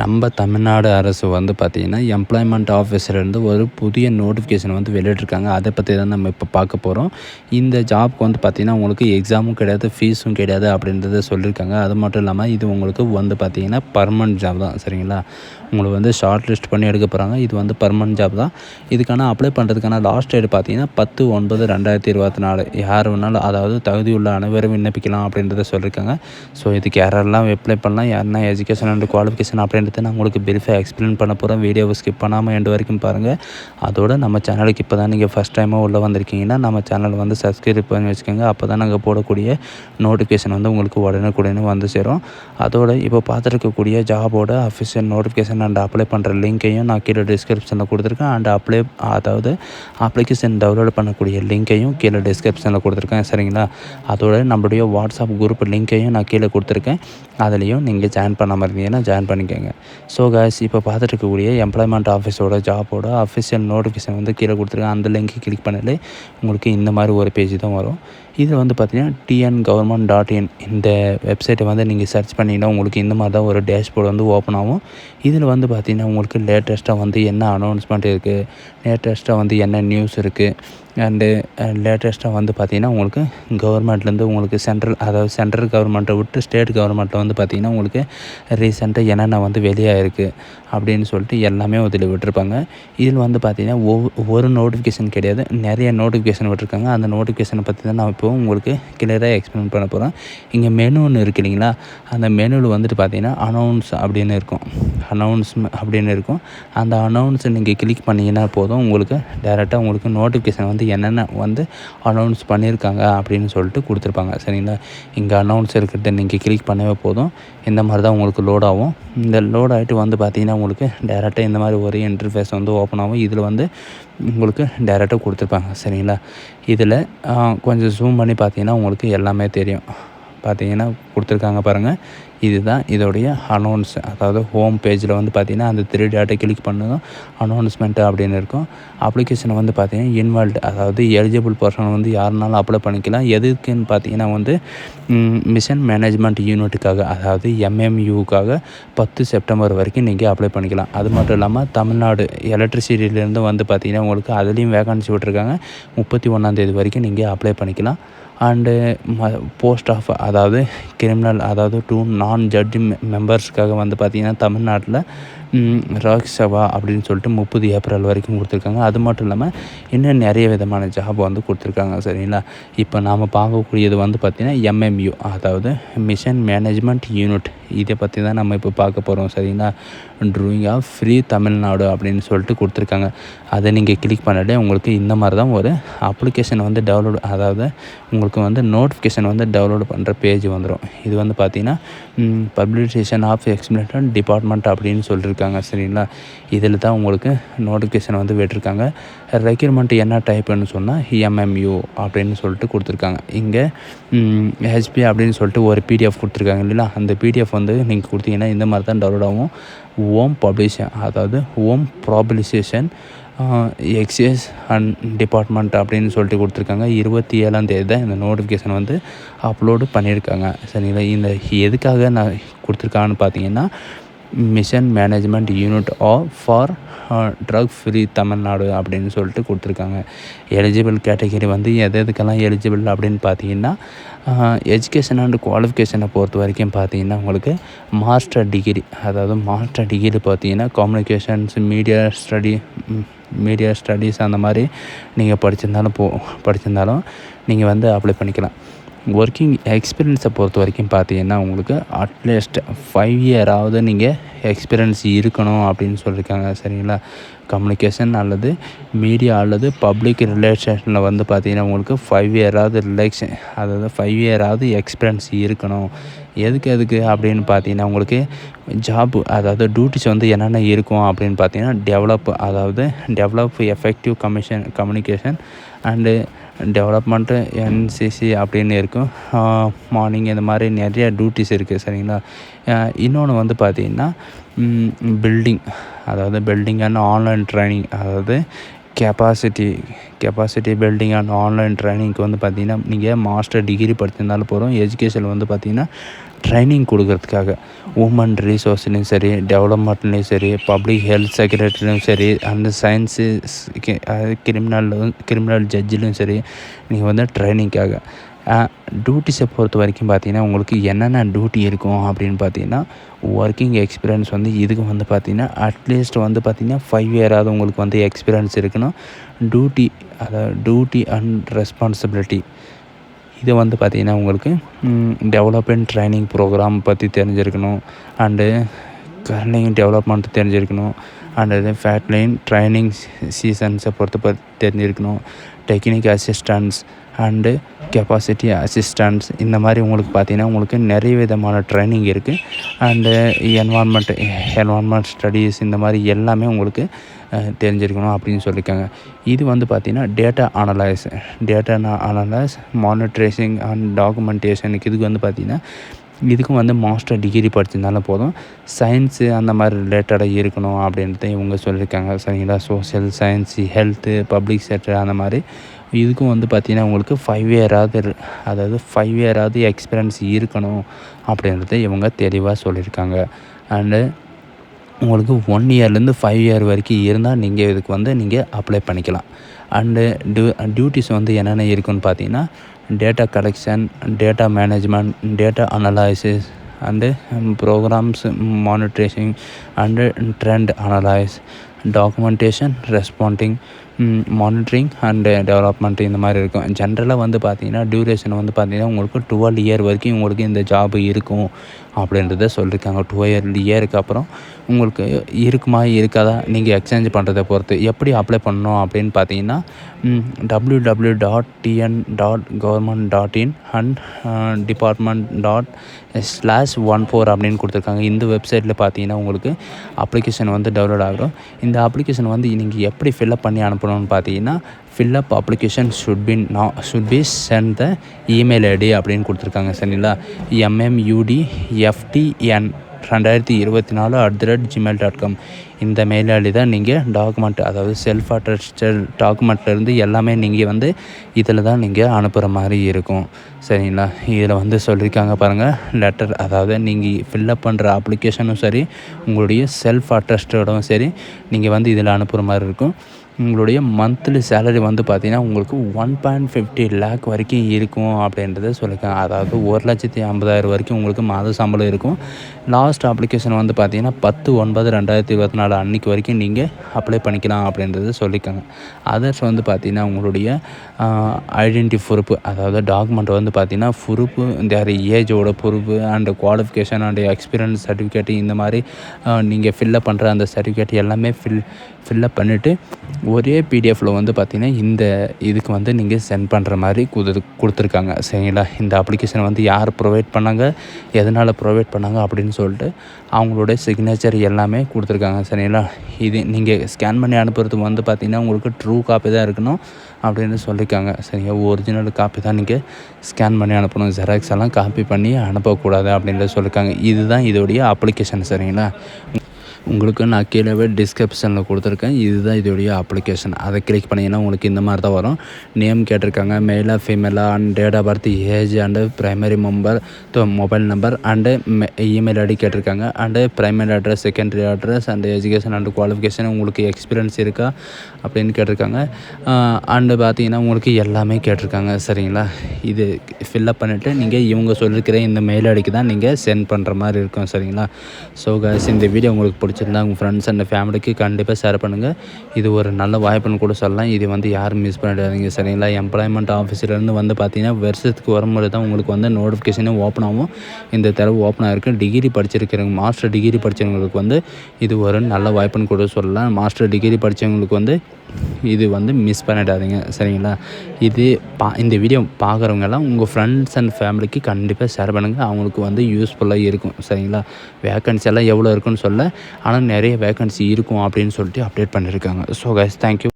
நம்ம தமிழ்நாடு அரசு வந்து பார்த்திங்கன்னா எம்ப்ளாய்மெண்ட் ஆஃபீஸர்லேருந்து ஒரு புதிய நோட்டிஃபிகேஷன் வந்து வெளியிட்ருக்காங்க. அதை பற்றி தான் நம்ம இப்போ பார்க்க போகிறோம். இந்த ஜாப்க்கு வந்து பார்த்திங்கன்னா உங்களுக்கு எக்ஸாமும் கிடையாது, ஃபீஸும் கிடையாது அப்படின்றத சொல்லியிருக்காங்க. அது மட்டும் இல்லாமல் இது உங்களுக்கு வந்து பார்த்திங்கன்னா பர்மனெண்ட் ஜாப் தான். சரிங்களா? உங்களுக்கு வந்து ஷார்ட் லிஸ்ட் பண்ணி எடுக்க போகிறாங்க. இது வந்து பர்மனெண்ட் ஜாப் தான். இதுக்கான அப்ளை பண்ணுறதுக்கான லாஸ்ட் டேட் பார்த்திங்கன்னா 10/9/2024 யார் வேணாலும், அதாவது தகுதியுள்ள அனைவரும் விண்ணப்பிக்கலாம் அப்படின்றத சொல்லியிருக்காங்க. ஸோ இதுக்கு யாரெல்லாம் அப்ளை பண்ணலாம், யாருன்னா எஜுகேஷன் அண்ட் குவாலிஃபிகேஷன் அப்படின்றத நான் உங்களுக்கு பிரீஃபாக எக்ஸ்பிளைன் பண்ண போகிறேன். வீடியோவை ஸ்கிப் பண்ணாமல் எண்டு வரைக்கும் பாருங்கள். அதோடு நம்ம சேனலுக்கு இப்போ தான் நீங்கள் ஃபஸ்ட் டைமாக உள்ளே வந்திருக்கீங்கன்னா நம்ம சேனல் வந்து சப்ஸ்கிரைப் பண்ணி வச்சுக்கோங்க. அப்போ தான் நாங்கள் போடக்கூடிய நோட்டிஃபிகேஷன் வந்து உங்களுக்கு உடனுக்குடனே வந்து சேரும். அதோடு இப்போ பார்த்துருக்கக்கூடிய ஜாபோட அஃபிஷியல் நோட்டிஃபிகேஷன் அண்ட் அப்ளை பண்ணுற லிங்க்கையும் நான் கீழே டிஸ்கிரிப்ஷனில் கொடுத்துருக்கேன். அண்ட் அதாவது அப்ளிகேஷன் டவுன்லோட் பண்ணக்கூடிய லிங்க்கையும் கீழே டிஸ்கிரிப்ஷனில் கொடுத்துருக்கேன். சரிங்களா? அதோட நம்மளுடைய வாட்ஸ்அப் குரூப் லிங்க்கையும் நான் கீழே கொடுத்துருக்கேன். அதுலேயும் நீங்கள் ஜாயின் பண்ணாமல் இருந்தீங்கன்னா ஜாயின் பண்ணிக்கோங்க. ஸோ காய்ஸ், இப்போ பார்த்துட்டு இருக்கக்கூடிய எம்ப்ளாய்மெண்ட் ஆஃபீஸோட ஜாபோட அஃபிஷியல் நோட்டிஃபிகேஷன் வந்து கீழே கொடுத்துருக்கேன். அந்த லிங்க்கை கிளிக் பண்ணாலே உங்களுக்கு இந்த மாதிரி ஒரு பேஜ் தான் வரும். இதில் வந்து பார்த்திங்கன்னா tngovernment.in இந்த வெப்சைட்டை வந்து நீங்கள் சர்ச் பண்ணிங்கன்னா உங்களுக்கு இந்த மாதிரி தான் ஒரு டேஷ்போர்டு வந்து ஓப்பன் ஆகும். இதில் வந்து பார்த்திங்கன்னா உங்களுக்கு லேட்டஸ்ட்டாக வந்து என்ன அனௌன்ஸ்மெண்ட் இருக்குது, லேட்டஸ்ட்டாக வந்து என்ன நியூஸ் இருக்குது, அண்டு லேட்டஸ்ட்டாக வந்து பார்த்திங்கன்னா உங்களுக்கு கவர்மெண்ட்லேருந்து உங்களுக்கு சென்ட்ரல் கவர்மெண்ட்டை விட்டு ஸ்டேட் கவர்மெண்ட்டில் வந்து பார்த்திங்கன்னா உங்களுக்கு ரீசெண்டாக என்னென்ன வந்து வெளியாகிருக்கு அப்படின்னு சொல்லிட்டு எல்லாமே இதில் விட்டுருப்பாங்க. இதில் வந்து பார்த்திங்கன்னா ஒரு நோட்டிஃபிகேஷன் கிடையாது, நிறைய நோட்டிஃபிகேஷன் விட்டுருக்காங்க. அந்த நோட்டிஃபிகேஷனை பற்றி தான் நான் இப்போ உங்களுக்கு கிளியராக எக்ஸ்பிளைன் பண்ண போகிறேன். இங்கே மெனு ஒன்று இருக்குது இல்லைங்களா, அந்த மெனுவில் வந்துட்டு பார்த்திங்கன்னா அனௌன்ஸ் அப்படின்னு இருக்கும், அந்த அனௌன்ஸை நீங்கள் கிளிக் பண்ணிங்கன்னா போதும், உங்களுக்கு டேரெக்டாக உங்களுக்கு நோட்டிஃபிகேஷன் வந்து என்னென்ன வந்து அனௌன்ஸ் பண்ணியிருக்காங்க அப்படின்னு சொல்லிட்டு கொடுத்துருப்பாங்க. சரிங்களா? இங்கே அனௌன்ஸ் இருக்கிறத நீங்கள் கிளிக் பண்ணவே போதும், இந்த மாதிரி தான் உங்களுக்கு லோட் ஆகும். இந்த லோட் ஆகிட்டு வந்து பார்த்திங்கன்னா உங்களுக்கு டேரெக்டாக இந்த மாதிரி ஒரு இன்டர்ஃபேஸ் வந்து ஓப்பன் ஆகும். இதில் வந்து உங்களுக்கு டேரெக்டாக கொடுத்துருப்பாங்க. சரிங்களா? இதில் கொஞ்சம் ஜூம் பண்ணி பார்த்தீங்கன்னா உங்களுக்கு எல்லாமே தெரியும். பார்த்தீங்கன்னா கொடுத்துருக்காங்க பாருங்கள், இதுதான் இதோடைய அனௌன்ஸ். அதாவது ஹோம் பேஜில் வந்து பார்த்திங்கன்னா அந்த 3 டாட்டை கிளிக் பண்ணதும் அனௌன்ஸ்மெண்ட்டு அப்படின்னு இருக்கும். அப்ளிகேஷனை வந்து பார்த்திங்கன்னா இன்வால்வ்டு, அதாவது எலிஜிபிள் பர்சன் வந்து யாருனாலும் அப்ளை பண்ணிக்கலாம். எதுக்குன்னு பார்த்திங்கன்னா வந்து மிஷன் மேனேஜ்மெண்ட் யூனிட்டுக்காக, அதாவது MMUக்காக 10 செப்டம்பர் வரைக்கும் நீங்கள் அப்ளை பண்ணிக்கலாம். அது மட்டும் இல்லாமல் தமிழ்நாடு எலக்ட்ரிசிட்டியிலேருந்து வந்து பார்த்திங்கன்னா உங்களுக்கு அதுலேயும் வேகன்சி விட்டுருக்காங்க. 31ஆம் தேதி வரைக்கும் நீங்கள் அப்ளை பண்ணிக்கலாம். அண்டு போஸ்ட் ஆஃப், அதாவது கிரிமினல், அதாவது 2 நான் ஜட்ஜ் மெம்பர்ஸ்க்காக வந்து பார்த்திங்கன்னா தமிழ்நாட்டில் ராக்சபா அப்படின்னு சொல்லிட்டு 30 ஏப்ரல் வரைக்கும் கொடுத்துருக்காங்க. அது மட்டும் இல்லாமல் இன்னும் நிறைய விதமான ஜாப் வந்து கொடுத்துருக்காங்க. சரிங்களா? இப்போ நாம் பார்க்கக்கூடியது வந்து பார்த்திங்கன்னா MMU, அதாவது மிஷன் மேனேஜ்மெண்ட் யூனிட். இதை பற்றி தான் நம்ம இப்போ பார்க்க போகிறோம். சரிங்களா? ட்ரூயிங் ஆஃப் ஃப்ரீ தமிழ்நாடு அப்படின்னு சொல்லிட்டு கொடுத்துருக்காங்க. அதை நீங்கள் கிளிக் பண்ணாலே உங்களுக்கு இந்த மாதிரி தான் ஒரு அப்ளிகேஷன் வந்து அதாவது உங்களுக்கு வந்து நோட்டிஃபிகேஷன் வந்து டவுன்லோட் பண்ணுற பேஜ் வந்துடும். இது வந்து பார்த்திங்கன்னா பப்ளிகேஷன் ஆஃப் எக்ஸ்பிளேஷன் டிபார்ட்மெண்ட் அப்படின்னு சொல்லியிருக்காங்க. சரிங்களா? இதில் தான் உங்களுக்கு நோட்டிஃபிகேஷன் வந்து விட்டுருக்காங்க. ரெக்யூர்மெண்ட் என்ன டைப்புன்னு சொன்னால் MMU அப்படின்னு சொல்லிட்டு கொடுத்துருக்காங்க. இங்கே HP அப்படின்னு சொல்லிட்டு ஒரு PDF கொடுத்துருக்காங்க இல்லைங்களா, அந்த PDF வந்து நீங்கள் கொடுத்தீங்கன்னா இந்த மாதிரி தான் டவுன்லோட் ஆகும். அதாவது ஹோம் ப்ராபிலிசேஷன் எக்ஸைஸ் அண்ட் டிபார்ட்மெண்ட் அப்படின்னு சொல்லிட்டு கொடுத்துருக்காங்க. 27ஆம் தேதி தான் இந்த நோட்டிஃபிகேஷன் வந்து அப்லோடு பண்ணியிருக்காங்க. சரிங்களா? இந்த எதுக்காக நான் கொடுத்துருக்காங்கன்னு பார்த்தீங்கன்னா mission management unit for drug free Tamil Nadu அப்படின்னு சொல்லிட்டு கொடுத்துருக்காங்க. எலிஜிபிள் கேட்டகரி வந்து எதுக்கெல்லாம் எலிஜிபிள் அப்படின்னு பார்த்தீங்கன்னா எஜுகேஷன் அண்ட் குவாலிஃபிகேஷனை பொறுத்த வரைக்கும் பார்த்தீங்கன்னா உங்களுக்கு மாஸ்டர் டிகிரி, அதாவது மாஸ்டர் டிகிரி பார்த்தீங்கன்னா கம்யூனிகேஷன்ஸ், மீடியா ஸ்டடீஸ் அந்த மாதிரி நீங்கள் படிச்சிருந்தாலும் நீங்கள் வந்து அப்ளை பண்ணிக்கலாம். ஒர்க்கிங் எக்ஸ்பீரியன்ஸை பொறுத்த வரைக்கும் பார்த்தீங்கன்னா உங்களுக்கு அட்லீஸ்ட் 5 இயராவது நீங்கள் எக்ஸ்பீரியன்ஸ் இருக்கணும் அப்படின்னு சொல்லியிருக்காங்க. சரிங்களா? கம்யூனிகேஷன் அல்லது மீடியா அல்லது பப்ளிக் ரிலேஷனில் வந்து பார்த்திங்கன்னா உங்களுக்கு 5 இயராவது அதாவது 5 இயராவது எக்ஸ்பீரியன்ஸ் இருக்கணும். எதுக்கு அப்படின்னு பார்த்தீங்கன்னா உங்களுக்கு ஜாப், அதாவது டியூட்டிஸ் வந்து என்னென்ன இருக்கும் அப்படின்னு பார்த்தீங்கன்னா develop effective communication and development NCC அப்படின்னு இருக்கும். மார்னிங் இந்த மாதிரி நிறைய டியூட்டிஸ் இருக்குது. சரிங்களா? இன்னொன்று வந்து பார்த்திங்கன்னா பில்டிங் அண்ட் ஆன்லைன் ட்ரைனிங், அதாவது கெப்பாசிட்டி பில்டிங் அண்ட் ஆன்லைன் ட்ரைனிங்க்கு வந்து பார்த்திங்கன்னா நீங்கள் மாஸ்டர் டிகிரி படிச்சிருந்தாலும் போகிறோம். எஜுகேஷன் வந்து பார்த்திங்கன்னா ட்ரைனிங் கொடுக்கறதுக்காக உமன் ரிசோர்ஸ்லையும் சரி, டெவலப்மெண்ட்லேயும் சரி, பப்ளிக் ஹெல்த் செக்ரட்டரிலையும் சரி, அந்த சயின்ஸு கிரிமினல் ஜட்ஜிலையும் சரி நீங்கள் வந்து ட்ரைனிங்காக டியூட்டிஸை பொறுத்த வரைக்கும் பார்த்தீங்கன்னா உங்களுக்கு என்னென்ன டியூட்டி இருக்கும் அப்படின்னு பார்த்தீங்கன்னா ஒர்க்கிங் எக்ஸ்பீரியன்ஸ் வந்து இதுக்கு வந்து பார்த்திங்கன்னா அட்லீஸ்ட் வந்து பார்த்திங்கன்னா 5 இயராவது உங்களுக்கு வந்து எக்ஸ்பீரியன்ஸ் இருக்கணும். டியூட்டி அண்ட் ரெஸ்பான்சிபிலிட்டி இது வந்து பார்த்திங்கன்னா உங்களுக்கு டெவலப்மெண்ட் ட்ரைனிங் ப்ரோக்ராம் பற்றி தெரிஞ்சிருக்கணும். அண்டு கர்னிங் டெவலப்மெண்ட் தெரிஞ்சிருக்கணும். அண்டு ஃபேட்லைன் ட்ரைனிங் சீசன்ஸை பொறுத்து தெரிஞ்சிருக்கணும். Technique assistance and capacity assistance இந்த மாதிரி உங்களுக்கு பார்த்திங்கன்னா உங்களுக்கு நிறைய விதமான ட்ரைனிங் இருக்குது. அண்டு என்வான்மெண்ட் ஸ்டடீஸ் இந்த மாதிரி எல்லாமே உங்களுக்கு தெரிஞ்சிருக்கணும் அப்படின்னு சொல்லியிருக்காங்க. இது வந்து பார்த்திங்கன்னா டேட்டா அனலைஸ் மானிட்டரிங் அண்ட் டாக்குமெண்டேஷனுக்கு இதுக்கு வந்து பார்த்திங்கன்னா இதுக்கும் வந்து மாஸ்டர் டிகிரி படிச்சிருந்தாலும் போதும். சயின்ஸு அந்த மாதிரி ரிலேட்டடாக இருக்கணும் அப்படின்றத இவங்க சொல்லியிருக்காங்க. சரிங்களா? Social science, health, public sector அந்த மாதிரி இதுக்கும் வந்து பார்த்திங்கன்னா உங்களுக்கு 5 இயராவது எக்ஸ்பீரியன்ஸ் இருக்கணும் அப்படின்றத இவங்க தெளிவாக சொல்லியிருக்காங்க. அண்டு உங்களுக்கு 1 இயர்லேருந்து 5 இயர் வரைக்கும் இருந்தால் நீங்கள் இதுக்கு வந்து நீங்கள் அப்ளை பண்ணிக்கலாம். அண்டு டியூட்டிஸ் வந்து என்னென்ன இருக்குன்னு பார்த்தீங்கன்னா data collection, data management, data analysis and programs monitoring and trend analyse, documentation, responding, monitoring and development இந்த மாதிரி இருக்கும். ஜென்ரலாக வந்து பார்த்திங்கன்னா டியூரேஷன் வந்து பார்த்திங்கன்னா உங்களுக்கு 12 இயர் வரைக்கும் உங்களுக்கு இந்த ஜாப் இருக்கும் அப்படின்றத சொல்லியிருக்காங்க. 12 இயருக்கு அப்புறம் உங்களுக்கு இருக்குமா இருக்காதா நீங்கள் எக்ஸ்சேஞ்ச் பண்ணுறதை பொறுத்து. எப்படி அப்ளை பண்ணணும் அப்படின்னு பார்த்தீங்கன்னா www.tn.government.in and department./14 அப்படின்னு கொடுத்துருக்காங்க. இந்த வெப்சைட்டில் பார்த்தீங்கன்னா உங்களுக்கு அப்ளிகேஷன் வந்து டவுன்லோட் ஆகிடும். இந்த அப்ளிகேஷன் வந்து நீங்கள் எப்படி ஃபில்அப் பண்ணி அனுப்பணும்னு பார்த்தீங்கன்னா fill up application should be send the email ID அப்படின்னு கொடுத்துருக்காங்க. சரிங்களா? mmudftn2024@gmail.com இந்த மெயில் ஐடி தான் நீங்கள் டாக்குமெண்ட், அதாவது செல்ஃப் அட்டஸ்டட் டாக்குமெண்ட்லேருந்து எல்லாமே நீங்கள் வந்து இதில் தான் நீங்கள் அனுப்புகிற மாதிரி இருக்கும். சரிங்களா? இதில் வந்து சொல்லியிருக்காங்க பாருங்கள் லெட்டர், அதாவது நீங்கள் ஃபில்அப் பண்ணுற அப்ளிகேஷனும் சரி, உங்களுடைய செல்ஃப் அட்டஸ்டடும் சரி நீங்கள் வந்து இதில் அனுப்புகிற மாதிரி இருக்கும். உங்களுடைய மந்த்லி சேலரி வந்து பார்த்திங்கன்னா உங்களுக்கு 1.50 lakh வரைக்கும் இருக்கும் அப்படின்றத சொல்லியிருக்காங்க. அதாவது 1,50,000 வரைக்கும் உங்களுக்கு மாத சம்பளம் இருக்கும். லாஸ்ட் அப்ளிகேஷன் வந்து பார்த்திங்கன்னா 10/9/2024 அன்றைக்கி வரைக்கும் நீங்கள் அப்ளை பண்ணிக்கலாம் அப்படின்றத சொல்லியிருக்காங்க. அதர்ஸ் வந்து பார்த்திங்கன்னா உங்களுடைய ஐடென்டி ப்ரூஃப், அதாவது டாக்குமெண்ட் வந்து பார்த்திங்கன்னா ப்ரூஃபு, தேர் ஏஜோட proof and qualification and experience certificate இந்த மாதிரி நீங்கள் ஃபில்அப் பண்ணுற அந்த சர்டிஃபிகேட் எல்லாமே ஃபில்அப் பண்ணிவிட்டு ஒரே பிடிஎஃப்பில் வந்து பார்த்திங்கன்னா இந்த இதுக்கு வந்து நீங்கள் சென்ட் பண்ணுற மாதிரி கொடுத்துருக்காங்க. சரிங்களா? இந்த அப்ளிகேஷன் வந்து யார் ப்ரொவைட் பண்ணாங்க, எதனால் ப்ரொவைட் பண்ணாங்க அப்படின்னு சொல்லிட்டு அவங்களோட சிக்னேச்சர் எல்லாமே கொடுத்துருக்காங்க. சரிங்களா? இது நீங்கள் ஸ்கேன் பண்ணி அனுப்புறதுக்கு வந்து பார்த்திங்கன்னா உங்களுக்கு ட்ரூ காப்பி தான் இருக்கணும் அப்படின்னு சொல்லியிருக்காங்க. சரிங்க? ஒரிஜினல் காப்பி தான் நீங்கள் ஸ்கேன் பண்ணி அனுப்பணும். ஜெராக்ஸ் எல்லாம் காப்பி பண்ணி அனுப்பக்கூடாது அப்படின்றத சொல்லியிருக்காங்க. இதுதான் இதோடைய அப்ளிகேஷன். சரிங்களா? உங்களுக்கு நான் கீழே டிஸ்கிரிப்ஷனில் கொடுத்துருக்கேன். இதுதான் இதோடைய அப்ளிகேஷன். அதை கிளிக் பண்ணிங்கன்னா உங்களுக்கு இந்த மாதிரி தான் வரும். நேம் கேட்டிருக்காங்க, மேலா ஃபீமேலா and date of birth, age and primary mobile number and email ID கேட்டிருக்காங்க. And primary address, secondary address and education and qualification, உங்களுக்கு எக்ஸ்பீரியன்ஸ் இருக்கா அப்படின்னு கேட்டிருக்காங்க. அண்டு பார்த்தீங்கன்னா உங்களுக்கு எல்லாமே கேட்டிருக்காங்க. சரிங்களா? இது ஃபில்அப் பண்ணிவிட்டு நீங்கள் இவங்க சொல்லியிருக்கிற இந்த மெயில் ஐடிக்கு தான் நீங்கள் சென்ட் பண்ணுற மாதிரி இருக்கும். சரிங்களா? ஸோ கைஸ், இந்த வீடியோ உங்களுக்கு பிடிச்சிருந்தா உங்கள் ஃப்ரெண்ட்ஸ் அண்ட் ஃபேமிலிக்கு கண்டிப்பாக ஷேர் பண்ணுங்கள். இது ஒரு நல்ல வாய்ப்புன்னு கூட சொல்லலாம். இது வந்து யாரும் மிஸ் பண்ணிடாதீங்க. சரிங்களா? எம்ப்ளாய்மெண்ட் ஆஃபீஸிலேருந்து வந்து பார்த்திங்கன்னா வருஷத்துக்கு வரும்போது தான் உங்களுக்கு வந்து நோட்டிஃபிகேஷனே ஓப்பன் ஆகும். இந்த தடவை ஓப்பன் ஆகிருக்கு. டிகிரி படிச்சிருக்கிறவங்க, மாஸ்டர் டிகிரி படித்தவங்களுக்கு வந்து இது ஒரு நல்ல வாய்ப்புன்னு கூட சொல்லலாம். மாஸ்டர் டிகிரி படித்தவங்களுக்கு வந்து இது வந்து மிஸ் பண்ணிடாதீங்க. சரிங்களா? இந்த வீடியோ பார்க்குறவங்கெல்லாம் உங்கள் ஃப்ரெண்ட்ஸ் அண்ட் ஃபேமிலிக்கு கண்டிப்பாக ஷேர் பண்ணுங்கள். அவங்களுக்கு வந்து யூஸ்ஃபுல்லாக இருக்கும். சரிங்களா? வேக்கன்சி எல்லாம் எவ்வளோ இருக்குன்னு சொல்ல, ஆனால் நிறைய வேக்கன்சி இருக்கும் அப்படின்னு சொல்லிட்டு அப்டேட் பண்ணியிருக்காங்க. So guys, thank you.